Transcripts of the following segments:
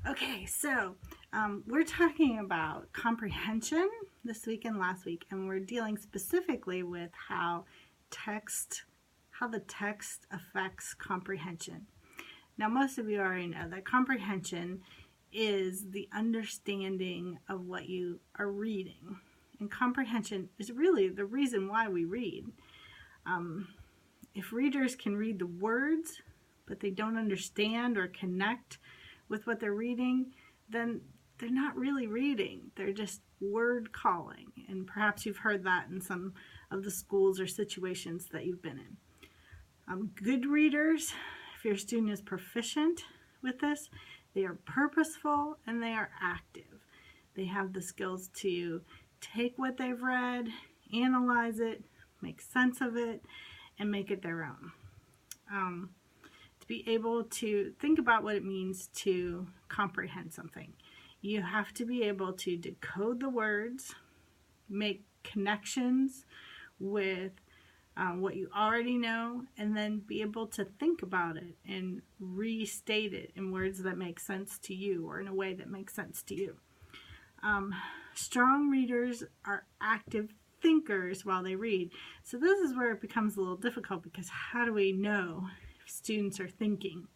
Okay, so we're talking about comprehension this week and last week, and we're dealing specifically with how the text affects comprehension. Now, most of you already know that comprehension is the understanding of what you are reading, and comprehension is really the reason why we read. If readers can read the words, but they don't understand or connect with what they're reading, then they're not really reading. They're just word calling. And perhaps you've heard that in some of the schools or situations that you've been in. Good readers, if your student is proficient with this, they are purposeful and they are active. They have the skills to take what they've read, analyze it, make sense of it, and make it their own. To be able to think about what it means to comprehend something, you have to be able to decode the words, make connections with what you already know, and then be able to think about it and restate it in words that make sense to you or in a way that makes sense to you. Strong readers are active thinkers while they read. So this is where it becomes a little difficult, because how do we know if students are thinking?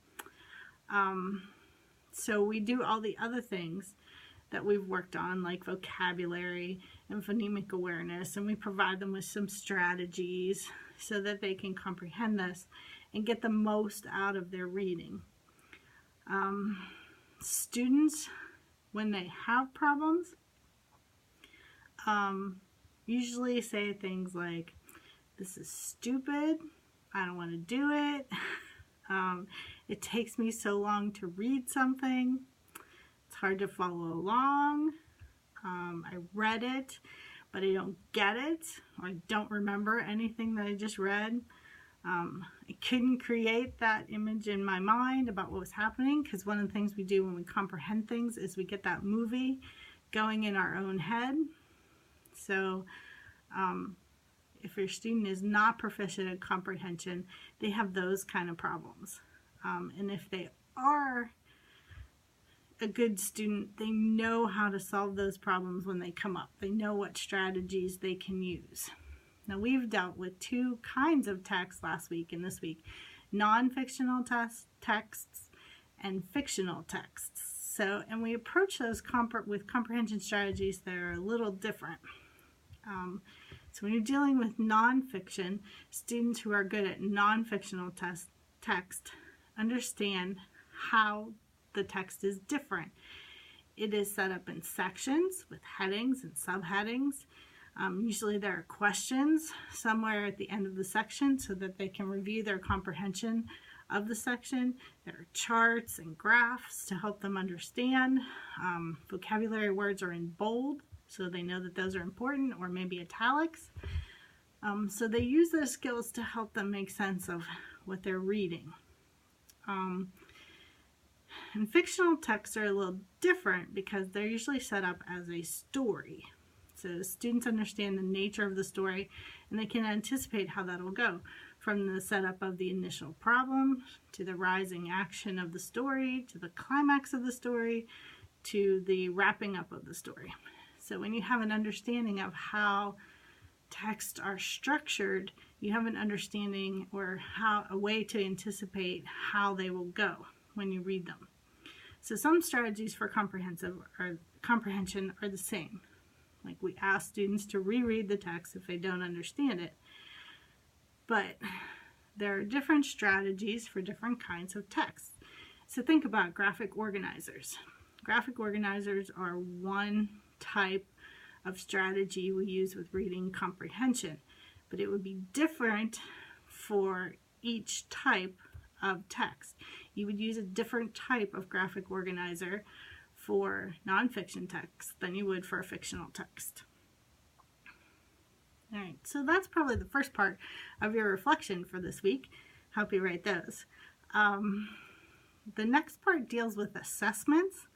So we do all the other things that we've worked on, like vocabulary and phonemic awareness, and we provide them with some strategies so that they can comprehend this and get the most out of their reading. Students, when they have problems, usually say things like, "This is stupid, I don't want to do it, it takes me so long to read something, it's hard to follow along, I read it, but I don't get it, or I don't remember anything that I just read. I couldn't create that image in my mind about what was happening," because one of the things we do when we comprehend things is we get that movie going in our own head. So if your student is not proficient at comprehension, they have those kind of problems. And if they are a good student, they know how to solve those problems when they come up. They know what strategies they can use. Now, we've dealt with two kinds of text last week and this week: non-fictional texts and fictional texts. So, and we approach those with comprehension strategies that are a little different. So when you're dealing with nonfiction, students who are good at non-fictional text understand how the text is different. It is set up in sections with headings and subheadings. Usually there are questions somewhere at the end of the section so that they can review their comprehension of the section. There are charts and graphs to help them understand. Vocabulary words are in bold, so they know that those are important, or maybe italics. So they use those skills to help them make sense of what they're reading. And fictional texts are a little different because they're usually set up as a story. So students understand the nature of the story, and they can anticipate how that will go, from the setup of the initial problem, to the rising action of the story, to the climax of the story, to the wrapping up of the story. So when you have an understanding of how texts are structured, you have an understanding or a way to anticipate how they will go when you read them. So some strategies for comprehension are the same. Like, we ask students to reread the text if they don't understand it. But there are different strategies for different kinds of text. So think about graphic organizers. Graphic organizers are one type of strategy we use with reading comprehension, but it would be different for each type of text. You would use a different type of graphic organizer for nonfiction text than you would for a fictional text. All right, so that's probably the first part of your reflection for this week. Help you write those. The next part deals with assessments.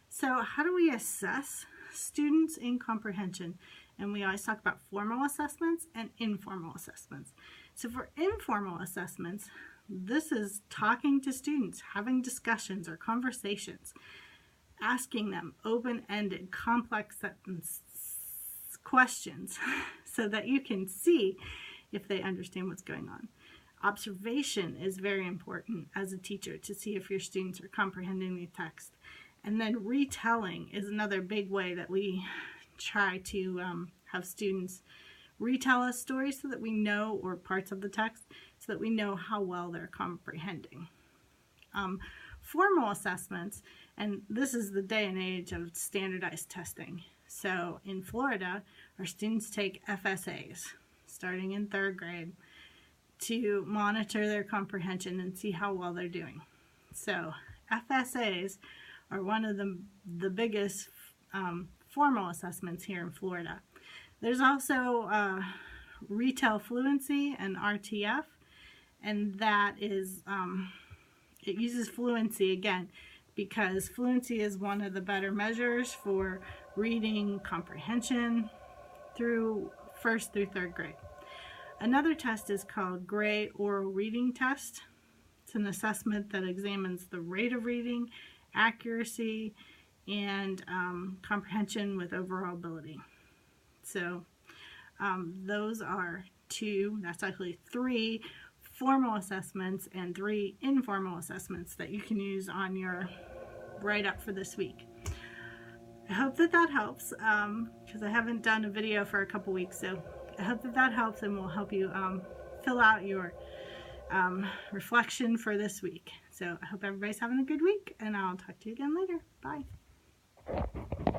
So how do we assess students in comprehension? And we always talk about formal assessments and informal assessments. So for informal assessments, this is talking to students, having discussions or conversations. asking them open-ended, complex sentence questions so that you can see if they understand what's going on. Observation is very important as a teacher to see if your students are comprehending the text. And then retelling is another big way that we try to have students retell us stories so that we know, or parts of the text, so that we know how well they're comprehending. Formal assessments, and this is the day and age of standardized testing. So in Florida, our students take FSAs starting in 3rd grade to monitor their comprehension and see how well they're doing. So FSAs are one of the biggest formal assessments here in Florida. There's also Retell Fluency and RTF, and that is, it uses fluency again because fluency is one of the better measures for reading comprehension through 1st through 3rd grade. Another test is called Gray Oral Reading Test. It's an assessment that examines the rate of reading, accuracy, and comprehension with overall ability. So those are that's actually 3 formal assessments and 3 informal assessments that you can use on your write-up for this week. I hope that helps because I haven't done a video for a couple weeks, so I hope that helps and will help you fill out your reflection for this week. So I hope everybody's having a good week, and I'll talk to you again later. Bye.